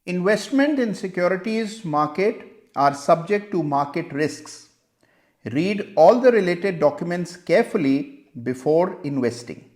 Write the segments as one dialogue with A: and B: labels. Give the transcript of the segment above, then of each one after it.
A: Investment in securities market are subject to market risks. Read all the related documents carefully before investing.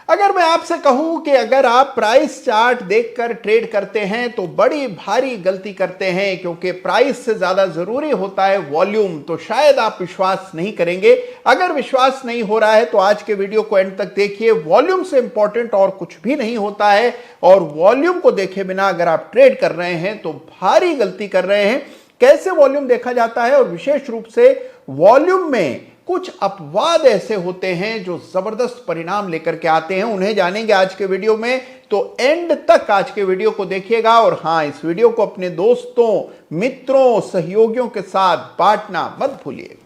A: अगर मैं आपसे कहूं कि अगर आप प्राइस चार्ट देखकर ट्रेड करते हैं तो बड़ी भारी गलती करते हैं, क्योंकि प्राइस से ज्यादा जरूरी होता है वॉल्यूम, तो शायद आप विश्वास नहीं करेंगे। अगर विश्वास नहीं हो रहा है तो आज के वीडियो को एंड तक देखिए। वॉल्यूम से इंपॉर्टेंट और कुछ भी नहीं होता है, और वॉल्यूम को देखे बिना अगर आप ट्रेड कर रहे हैं तो भारी गलती कर रहे हैं। कैसे वॉल्यूम देखा जाता है, और विशेष रूप से वॉल्यूम में कुछ अपवाद ऐसे होते हैं जो जबरदस्त परिणाम लेकर के आते हैं, उन्हें जानेंगे आज के वीडियो में। तो एंड तक आज के वीडियो को देखिएगा, और हां, इस वीडियो को अपने दोस्तों, मित्रों, सहयोगियों के साथ बांटना मत भूलिए।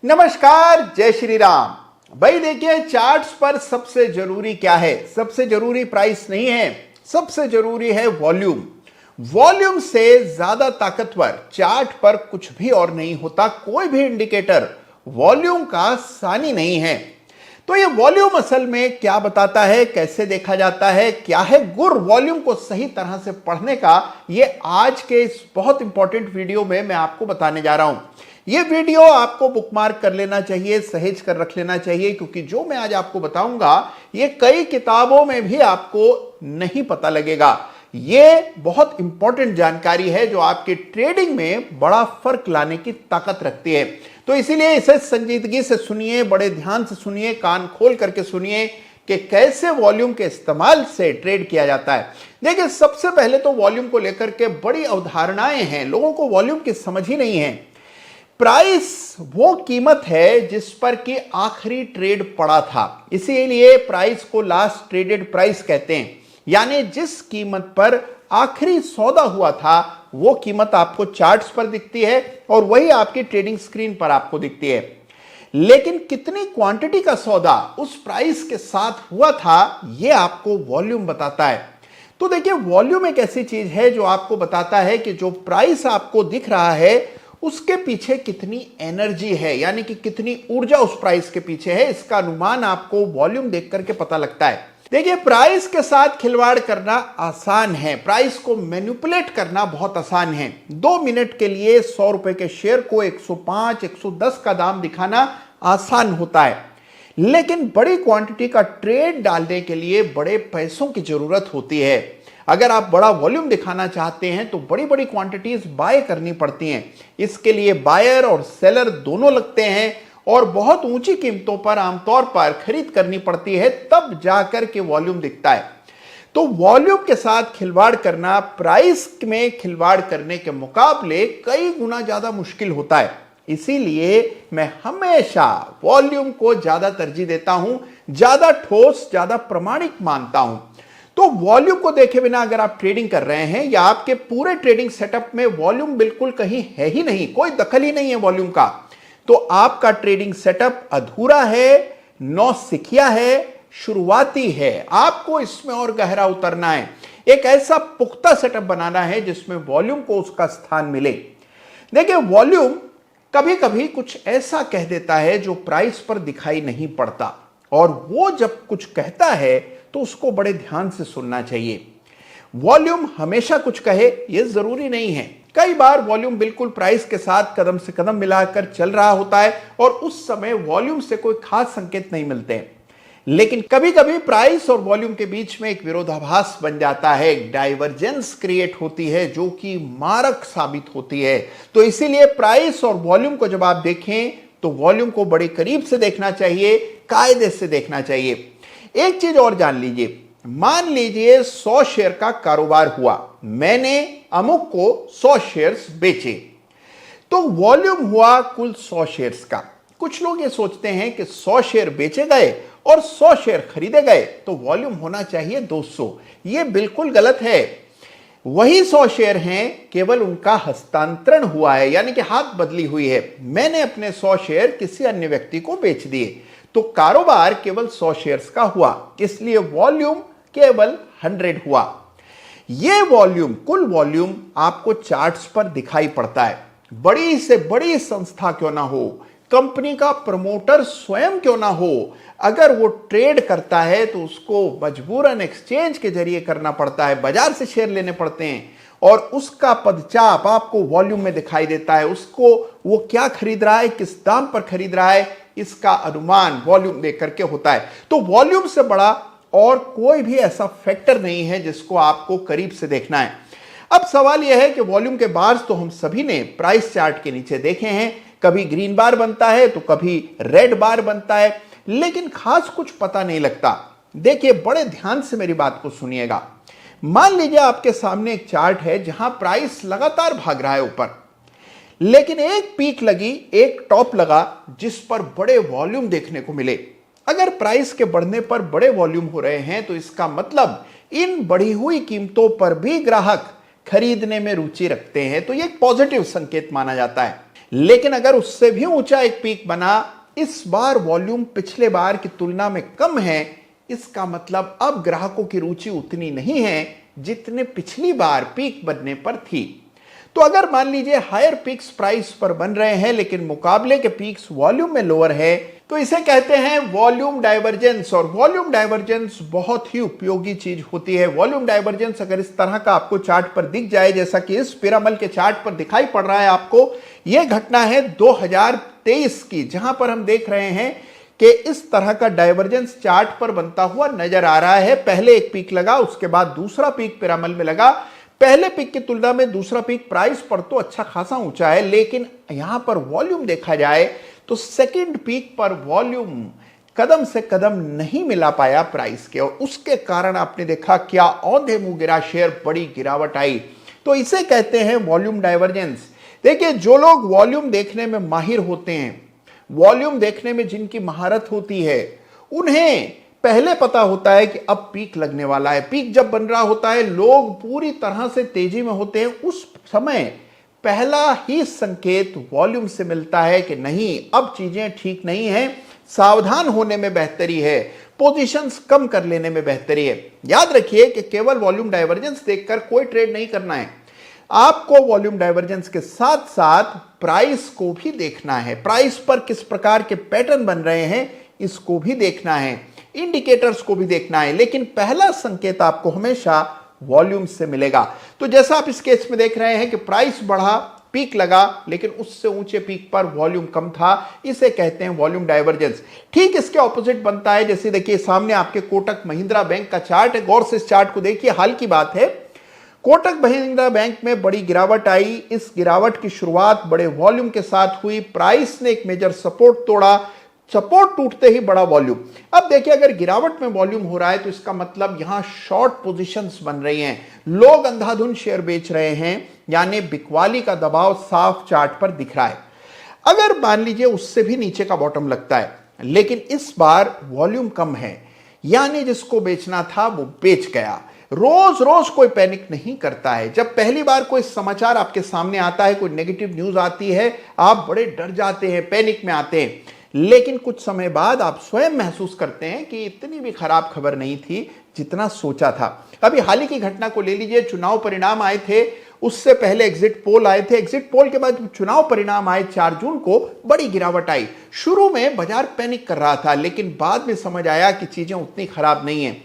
A: नमस्कार, जय श्री राम। भाई देखिए, चार्ट्स पर सबसे जरूरी क्या है? सबसे जरूरी प्राइस नहीं है, सबसे जरूरी है वॉल्यूम। वॉल्यूम से ज्यादा ताकतवर चार्ट पर कुछ भी और नहीं होता। कोई भी इंडिकेटर वॉल्यूम का सानी नहीं है। तो ये वॉल्यूम असल में क्या बताता है, कैसे देखा जाता है, क्या है गुर वॉल्यूम को सही तरह से पढ़ने का, ये आज के इस बहुत इंपॉर्टेंट वीडियो में मैं आपको बताने जा रहा हूं। ये वीडियो आपको बुकमार्क कर लेना चाहिए, सहेज कर रख लेना चाहिए, क्योंकि जो मैं आज आपको बताऊंगा ये कई किताबों में भी आपको नहीं पता लगेगा। ये बहुत इंपॉर्टेंट जानकारी है जो आपके ट्रेडिंग में बड़ा फर्क लाने की ताकत रखती है। तो इसीलिए इसे संजीदगी से सुनिए, बड़े ध्यान से सुनिए, कान खोल करके सुनिए कि कैसे वॉल्यूम के इस्तेमाल से ट्रेड किया जाता है। देखिए, सबसे पहले तो वॉल्यूम को लेकर के बड़ी अवधारणाएं हैं, लोगों को वॉल्यूम की समझ ही नहीं है। प्राइस वो कीमत है जिस पर कि आखिरी ट्रेड पड़ा था, इसीलिए प्राइस को लास्ट ट्रेडेड प्राइस कहते हैं। यानी जिस कीमत पर आखिरी सौदा हुआ था वो कीमत आपको चार्ट्स पर दिखती है, और वही आपकी ट्रेडिंग स्क्रीन पर आपको दिखती है। लेकिन कितनी क्वांटिटी का सौदा उस प्राइस के साथ हुआ था, यह आपको वॉल्यूम बताता है। तो देखिए, वॉल्यूम एक ऐसी चीज है जो आपको बताता है कि जो प्राइस आपको दिख रहा है उसके पीछे कितनी एनर्जी है, यानी कि कितनी ऊर्जा उस प्राइस के पीछे है। इसका अनुमान आपको वॉल्यूम देख करके पता लगता है। देखिए, प्राइस के साथ खिलवाड़ करना आसान है, प्राइस को मैनिपुलेट करना बहुत आसान है। 2 मिनट के लिए 100 रुपए के शेयर को 105, 110 का दाम दिखाना आसान होता है, लेकिन बड़ी क्वांटिटी का ट्रेड डालने के लिए बड़े पैसों की जरूरत होती है। अगर आप बड़ा वॉल्यूम दिखाना चाहते हैं तो बड़ी बड़ी क्वांटिटीज बाय करनी पड़ती हैं। इसके लिए बायर और सेलर दोनों लगते हैं, और बहुत ऊंची कीमतों पर आमतौर पर खरीद करनी पड़ती है, तब जाकर के वॉल्यूम दिखता है। तो वॉल्यूम के साथ खिलवाड़ करना प्राइस में खिलवाड़ करने के मुकाबले कई गुना ज्यादा मुश्किल होता है। इसीलिए मैं हमेशा वॉल्यूम को ज्यादा तरजीह देता हूं, ज्यादा ठोस, ज्यादा प्रमाणिक मानता हूं। तो वॉल्यूम को देखे बिना अगर आप ट्रेडिंग कर रहे हैं, या आपके पूरे ट्रेडिंग सेटअप में वॉल्यूम बिल्कुल कहीं है ही नहीं, कोई दखल ही नहीं है वॉल्यूम का, तो आपका ट्रेडिंग सेटअप अधूरा है, नौसिखिया है, शुरुआती है। आपको इसमें और गहरा उतरना है, एक ऐसा पुख्ता सेटअप बनाना है जिसमें वॉल्यूम को उसका स्थान मिले। देखिए, वॉल्यूम कभी कभी कुछ ऐसा कह देता है जो प्राइस पर दिखाई नहीं पड़ता, और वो जब कुछ कहता है तो उसको बड़े ध्यान से सुनना चाहिए। वॉल्यूम हमेशा कुछ कहे ये जरूरी नहीं है। कई बार वॉल्यूम बिल्कुल प्राइस के साथ कदम से कदम मिलाकर चल रहा होता है, और उस समय वॉल्यूम से कोई खास संकेत नहीं मिलते हैं। लेकिन कभी कभी प्राइस और वॉल्यूम के बीच में एक विरोधाभास बन जाता है, एक डाइवर्जेंस क्रिएट होती है जो कि मारक साबित होती है। तो इसीलिए प्राइस और वॉल्यूम को जब आप देखें तो वॉल्यूम को बड़े करीब से देखना चाहिए, कायदे से देखना चाहिए। एक चीज और जान लीजिए, मान लीजिए 100 शेयर का कारोबार हुआ, मैंने अमुक को 100 शेयर्स बेचे, तो वॉल्यूम हुआ कुल 100 शेयर्स का। कुछ लोग ये सोचते हैं कि 100 शेयर बेचे गए और 100 शेयर खरीदे गए तो वॉल्यूम होना चाहिए 200। ये बिल्कुल गलत है। वही 100 शेयर हैं, केवल उनका हस्तांतरण हुआ है, यानी कि हाथ बदली हुई है। मैंने अपने 100 शेयर किसी अन्य व्यक्ति को बेच दिए, तो कारोबार केवल 100 शेयर्स का हुआ, इसलिए वॉल्यूम केवल 100 हुआ। ये वॉल्यूम, कुल वॉल्यूम आपको चार्ट्स पर दिखाई पड़ता है। बड़ी से बड़ी संस्था क्यों ना हो, कंपनी का प्रमोटर स्वयं क्यों ना हो, अगर वो ट्रेड करता है तो उसको मजबूरन एक्सचेंज के जरिए करना पड़ता है, बाजार से शेयर लेने पड़ते हैं और उसका पदचाप आपको वॉल्यूम में दिखाई देता है। उसको वो क्या खरीद रहा है, किस दाम पर खरीद रहा है, इसका अनुमान वॉल्यूम देख करके होता है। तो वॉल्यूम से बड़ा और कोई भी ऐसा फैक्टर नहीं है जिसको आपको करीब से देखना है। अब सवाल यह है कि वॉल्यूम के बार्स तो हम सभी ने प्राइस चार्ट के नीचे देखे हैं, कभी ग्रीन बार बनता है तो कभी रेड बार बनता है, लेकिन खास कुछ पता नहीं लगता। देखिए, बड़े ध्यान से मेरी बात को सुनिएगा। मान लीजिए आपके सामने एक चार्ट है जहां प्राइस लगातार भाग रहा है ऊपर, लेकिन एक पीक लगी, एक टॉप लगा जिस पर बड़े वॉल्यूम देखने को मिले। अगर प्राइस के बढ़ने पर बड़े वॉल्यूम हो रहे हैं तो इसका मतलब इन बढ़ी हुई कीमतों पर भी ग्राहक खरीदने में रुचि रखते हैं, तो यह एक पॉजिटिव संकेत माना जाता है। लेकिन अगर उससे भी ऊंचा एक पीक बना, इस बार वॉल्यूम पिछले बार की तुलना में कम है, इसका मतलब अब ग्राहकों की रुचि उतनी नहीं है जितने पिछली बार पीक बनने पर थी। तो अगर मान लीजिए हायर पीक्स प्राइस पर बन रहे हैं लेकिन मुकाबले के पीक्स वॉल्यूम में लोअर है, तो इसे कहते हैं वॉल्यूम डाइवर्जेंस। और वॉल्यूम डाइवर्जेंस बहुत ही उपयोगी चीज होती है। वॉल्यूम डाइवर्जेंस अगर इस तरह का आपको चार्ट पर दिख जाए, जैसा कि इस पिरामिड के चार्ट पर दिखाई पड़ रहा है आपको, यह घटना है 2023 की, जहां पर हम देख रहे हैं कि इस तरह का डाइवर्जेंस चार्ट पर बनता हुआ नजर आ रहा है। पहले एक पीक लगा, उसके बाद दूसरा पीक पिरामिड में लगा। पहले पीक की तुलना में दूसरा पीक प्राइस पर तो अच्छा खासा ऊंचा है, लेकिन यहां पर वॉल्यूम देखा जाए तो सेकंड पीक पर वॉल्यूम कदम से कदम नहीं मिला पाया प्राइस के, और उसके कारण आपने देखा क्या औंधे मुंह गिरा शेयर, बड़ी गिरावट आई। तो इसे कहते हैं वॉल्यूम डाइवर्जेंस। देखिए, जो लोग वॉल्यूम देखने में माहिर होते हैं, वॉल्यूम देखने में जिनकी महारत होती है, उन्हें पहले पता होता है कि अब पीक लगने वाला है। पीक जब बन रहा होता है, लोग पूरी तरह से तेजी में होते हैं, उस समय पहला ही संकेत वॉल्यूम से मिलता है कि नहीं, अब चीजें ठीक नहीं हैं, सावधान होने में बेहतरी है, पोजीशंस कम कर लेने में बेहतरी है। याद रखिए कि केवल वॉल्यूम डाइवर्जेंस देखकर कोई ट्रेड नहीं करना है, आपको वॉल्यूम डाइवर्जेंस के साथ साथ प्राइस को भी देखना है। प्राइस पर किस प्रकार के पैटर्न बन रहे हैं इसको भी देखना है, इंडिकेटर्स को भी देखना है, लेकिन पहला संकेत आपको हमेशा वॉल्यूम से मिलेगा। तो जैसा आप इस केस में देख रहे हैं कि प्राइस बढ़ा, पीक लगा, लेकिन उससे ऊंचे पीक पर वॉल्यूम कम था, इसे कहते हैं वॉल्यूम डाइवर्जेंस। ठीक इसके ऑपोजिट बनता है, जैसे देखिए सामने आपके कोटक महिंद्रा बैंक का चार्ट है। गौर से इस चार्ट को देखिए, हाल की बात है, कोटक महिंद्रा बैंक में बड़ी गिरावट आई। इस गिरावट की शुरुआत बड़े वॉल्यूम के साथ हुई, प्राइस ने एक मेजर सपोर्ट तोड़ा, सपोर्ट टूटते ही बड़ा वॉल्यूम। अब देखिए, अगर गिरावट में वॉल्यूम हो रहा है तो इसका मतलब यहां शॉर्ट पोजीशंस बन रही हैं, लोग अंधाधुंध शेयर बेच रहे हैं, यानी बिकवाली का दबाव साफ चार्ट पर दिख रहा है। अगर मान लीजिए उससे भी नीचे का बॉटम लगता है, लेकिन इस बार वॉल्यूम कम है, यानी जिसको बेचना था वो बेच गया। रोज रोज कोई पैनिक नहीं करता है। जब पहली बार कोई समाचार आपके सामने आता है, कोई नेगेटिव न्यूज आती है, आप बड़े डर जाते हैं, पैनिक में आते हैं, लेकिन कुछ समय बाद आप स्वयं महसूस करते हैं कि इतनी भी खराब खबर नहीं थी जितना सोचा था। अभी हाल ही की घटना को ले लीजिए, चुनाव परिणाम आए थे, उससे पहले एग्जिट पोल आए थे, एग्जिट पोल के बाद चुनाव परिणाम आए 4 जून को, बड़ी गिरावट आई। शुरू में बाजार पैनिक कर रहा था, लेकिन बाद में समझ आया कि चीजें उतनी खराब नहीं है।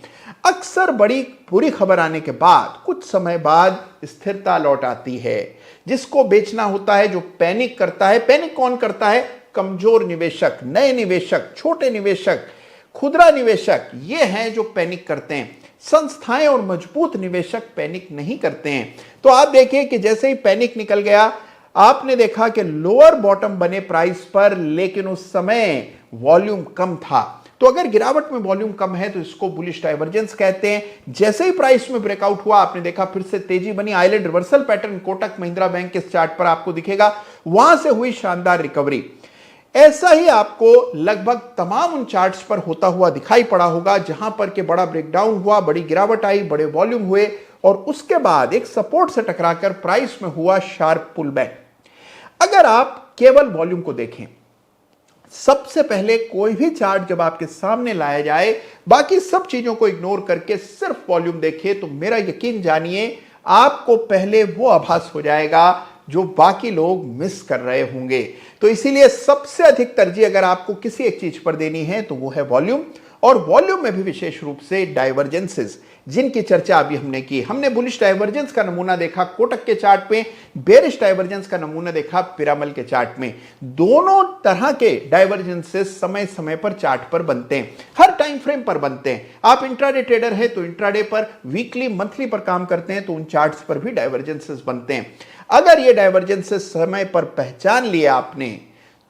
A: अक्सर बड़ी बुरी खबर आने के बाद कुछ समय बाद स्थिरता लौट आती है। जिसको बेचना होता है, जो पैनिक करता है, पैनिक कौन करता है? कमजोर निवेशक, नए निवेशक, छोटे निवेशक, खुदरा निवेशक, ये हैं जो पैनिक करते हैं। संस्थाएं और मजबूत निवेशक पैनिक नहीं करते हैं। तो आप देखिए कि जैसे ही पैनिक निकल गया, आपने देखा कि लोअर बॉटम बने प्राइस पर, लेकिन उस समय वॉल्यूम कम था। तो अगर गिरावट में वॉल्यूम कम है तो इसको बुलिश डाइवर्जेंस कहते हैं। जैसे ही प्राइस में ब्रेकआउट हुआ, आपने देखा फिर से तेजी बनी, island reversal pattern Kotak Mahindra bank के चार्ट पर आपको दिखेगा, वहां से हुई शानदार रिकवरी। ऐसा ही आपको लगभग तमाम उन चार्ट्स पर होता हुआ दिखाई पड़ा होगा जहां पर के बड़ा ब्रेकडाउन हुआ, बड़ी गिरावट आई, बड़े वॉल्यूम हुए, और उसके बाद एक सपोर्ट से टकराकर प्राइस में हुआ शार्प पुल बैक। अगर आप केवल वॉल्यूम को देखें, सबसे पहले कोई भी चार्ट जब आपके सामने लाया जाए, बाकी सब चीजों को इग्नोर करके सिर्फ वॉल्यूम देखिए, तो मेरा यकीन जानिए आपको पहले वो आभास हो जाएगा जो बाकी लोग मिस कर रहे होंगे। तो इसीलिए सबसे अधिक तरजीह अगर आपको किसी एक चीज पर देनी है तो वो है वॉल्यूम, और वॉल्यूम में भी विशेष रूप से डाइवर्जेंसेस जिनकी चर्चा अभी हमने की। हमने बुलिश डाइवर्जेंस का नमूना देखा कोटक के चार्ट में, बेरिश डाइवर्जेंस का नमूना देखा पिरामल के चार्ट में। दोनों तरह के डाइवर्जेंसेस समय समय पर चार्ट पर बनते हैं, हर टाइम फ्रेम पर बनते हैं। आप इंट्राडे ट्रेडर है तो इंट्राडे पर, वीकली मंथली पर काम करते हैं तो उन चार्ट्स पर भी डाइवर्जेंसेस बनते हैं। अगर ये डाइवर्जेंसेस समय पर पहचान लिया आपने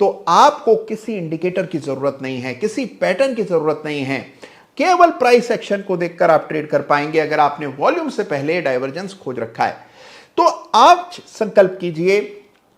A: तो आपको किसी इंडिकेटर की जरूरत नहीं है, किसी पैटर्न की जरूरत नहीं है, केवल प्राइस एक्शन को देखकर आप ट्रेड कर पाएंगे अगर आपने वॉल्यूम से पहले डाइवर्जेंस खोज रखा है। तो आप संकल्प कीजिए,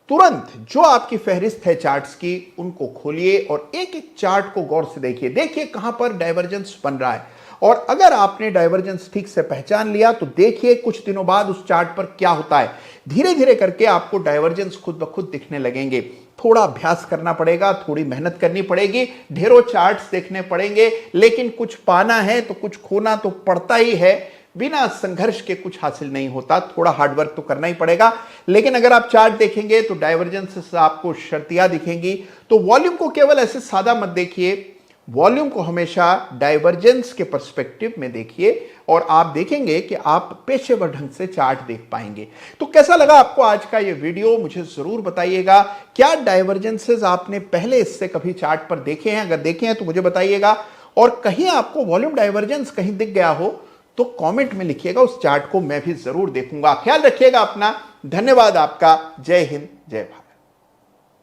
A: तुरंत जो आपकी फहरिस्त है चार्ट्स की उनको खोलिए और एक एक चार्ट को गौर से देखिए, देखिए कहां पर डाइवर्जेंस बन रहा है। और अगर आपने डाइवर्जेंस ठीक से पहचान लिया तो देखिए कुछ दिनों बाद उस चार्ट पर क्या होता है। धीरे धीरे करके आपको डाइवर्जेंस खुद ब खुद दिखने लगेंगे। थोड़ा अभ्यास करना पड़ेगा, थोड़ी मेहनत करनी पड़ेगी, ढेरों चार्ट्स देखने पड़ेंगे, लेकिन कुछ पाना है तो कुछ खोना तो पड़ता ही है। बिना संघर्ष के कुछ हासिल नहीं होता, थोड़ा हार्डवर्क तो करना ही पड़ेगा। लेकिन अगर आप चार्ट देखेंगे तो डाइवर्जेंस आपको शर्तियां दिखेंगी। तो वॉल्यूम को केवल ऐसे सादा मत देखिए, वॉल्यूम को हमेशा डाइवर्जेंस के पर्सपेक्टिव में देखिए और आप देखेंगे कि आप पेशेवर ढंग से चार्ट देख पाएंगे। तो कैसा लगा आपको आज का ये वीडियो, मुझे जरूर बताइएगा। क्या डाइवर्जेंसेस आपने पहले इससे कभी चार्ट पर देखे हैं? अगर देखे हैं तो मुझे बताइएगा, और कहीं आपको वॉल्यूम डाइवर्जेंस कहीं दिख गया हो तो कमेंट में लिखिएगा, उस चार्ट को मैं भी जरूर देखूंगा। ख्याल रखिएगा अपना। धन्यवाद आपका। जय हिंद, जय भारत।